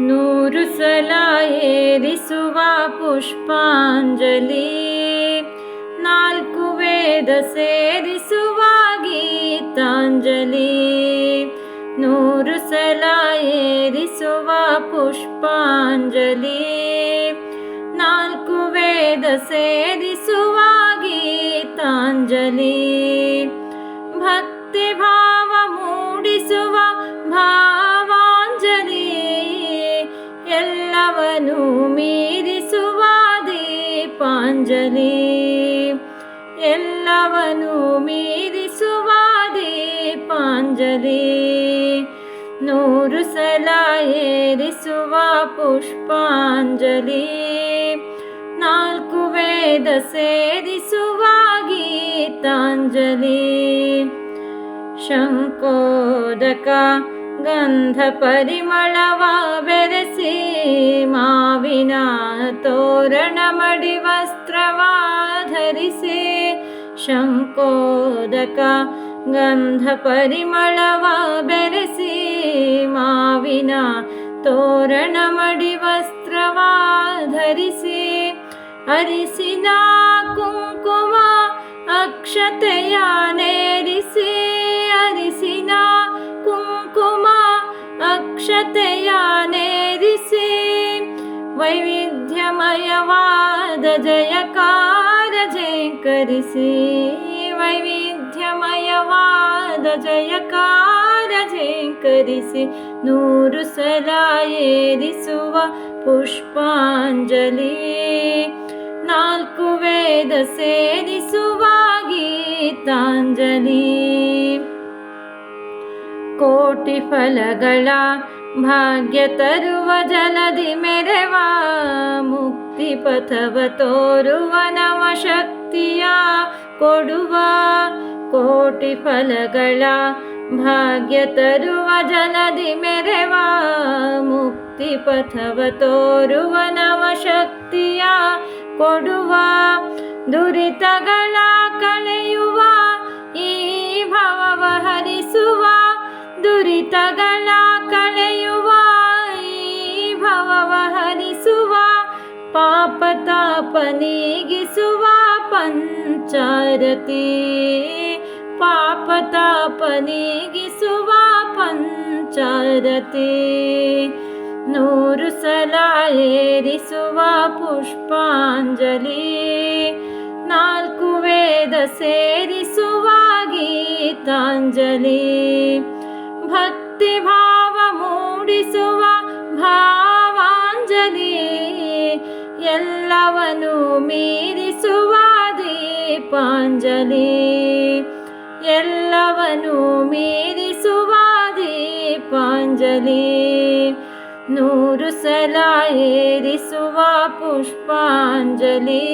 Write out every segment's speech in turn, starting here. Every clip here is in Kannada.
ನೂರು ಸಲ ಏರಿಸುವ ಪುಷ್ಪಾಂಜಲಿ, ನಾಲ್ಕು ವೇದ ಸೇರಿಸುವ ಗೀತಾಂಜಲಿ. ನೂರು ಸಲ ಏರಿಸುವ ಪುಷ್ಪಾಂಜಲಿ, ನಾಲ್ಕು ವೇದ ಸೇರಿಸುವ ಗೀತಾಂಜಲಿ. ಭಕ್ತಿ ಭಾವ ಮೂಡಿಸುವ ಭಾವಾಂಜಲಿ, ಎಲ್ಲವನ್ನೂ ಮೀರಿಸುವ ದೀಪಾಂಜಲಿ. ಎಲ್ಲವನ್ನೂ ಮೀರಿಸುವ ದೀಪಾಂಜಲಿ. ನೂರು ಸಲ ಏರಿಸುವ ಪುಷ್ಪಾಂಜಲಿ, ನಾಲ್ಕು ವೇದ ಸೇರಿಸುವ ಗೀತಾಂಜಲಿ. ಶಂಖೋದಕ ಗಂಧ ಪರಿಮಳವ ಬೆರೆಸಿ, ಮಾವಿನ ತೋರಣ ಮಡಿ ವಸ್ತ್ರವ ಧರಿಸಿ. ಶಂಖೋದಕ ಗಂಧ ಪರಿಮಳವ ಬೆರೆಸಿ, ಮಾವಿನ ತೋರಣ ಮಡಿ ವಸ್ತ್ರವ ಧರಿಸಿ. ಅರಿಸಿನ ಕುಂಕುಮ ಅಕ್ಷತೆಯ ನೇರಿಸಿ, ಅರಿಸಿನ ಕುಂಕುಮ ಅಕ್ಷತೆಯ ನೇರಿಸಿ. ವೈವಿಧ್ಯಮಯವಾದ ಜಯಕಾರ ಝೇಂಕರಿಸಿ, ವೈವಿಧ್ಯಮಯವಾದ ಜಯಕಾರ ಝೇಂಕರಿಸಿ. ನೂರು ಸಲ ಏರಿಸುವ ಪುಷ್ಪಾಂಜಲಿ, ನಾಲ್ಕು ವೇದ ಸೇರಿಸುವ ಗೀತಾಂಜಲಿ. ಕೋಟಿ ಫಲಗಳ ಭಾಗ್ಯ ತರುವ ಜಲದಿ ಮೆರೆವ, ಮುಕ್ತಿ ಪಥವ ತೋರುವ ನವಶಕ್ತಿಯ ಕೊಡುವ. ಕೋಟಿ ಫಲಗಳ ಭಾಗ್ಯ ತರುವ ಜಲದಿ ಮೆರೆವ, ಮುಕ್ತಿ ಪಥವ ತೋರುವ ನವಶಕ್ತಿಯ ಕೊಡುವ. ದುರಿತಗಳ ಕಳೆಯುವ ಈ ಭವವ ಹರಿಸುವ, ದುರಿತಗಳ ಕಳೆಯುವ ಈ ಭವವ ಹರಿಸುವ. ಪಾಪ ತಾಪ ನೀಗಿಸುವ ಪಂಚಾರತಿ, ಪಾಪ ತಾಪ ನೀಗಿಸುವ ಪಂಚಾರತಿ. ನೂರು ಸಲ ಏರಿಸುವ ಪುಷ್ಪಾಂಜಲಿ, ನಾಲ್ಕು ವೇದ ಸೇರಿಸುವ ಗೀತಾಂಜಲಿ. ಭಕ್ತಿ ಭಾವ ಮೂಡಿಸುವ ಭಾವಾಂಜಲಿ, ಎಲ್ಲವನ್ನೂ ಮೀರಿಸುವ ದೀಪಾಂಜಲಿ. ಎಲ್ಲವನ್ನೂ ಮೀರಿಸುವ ದೀಪಾಂಜಲಿ. ನೂರು ಸಲ ಏರಿಸುವ ಪುಷ್ಪಾಂಜಲಿ,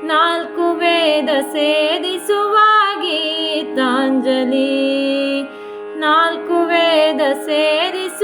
ನಾಲ್ಕು ವೇದ ಸೇರಿಸುವ ಗೀತಾಂಜಲಿ. ನಾಲ್ಕು ವೇದ ಸೇರಿಸುವ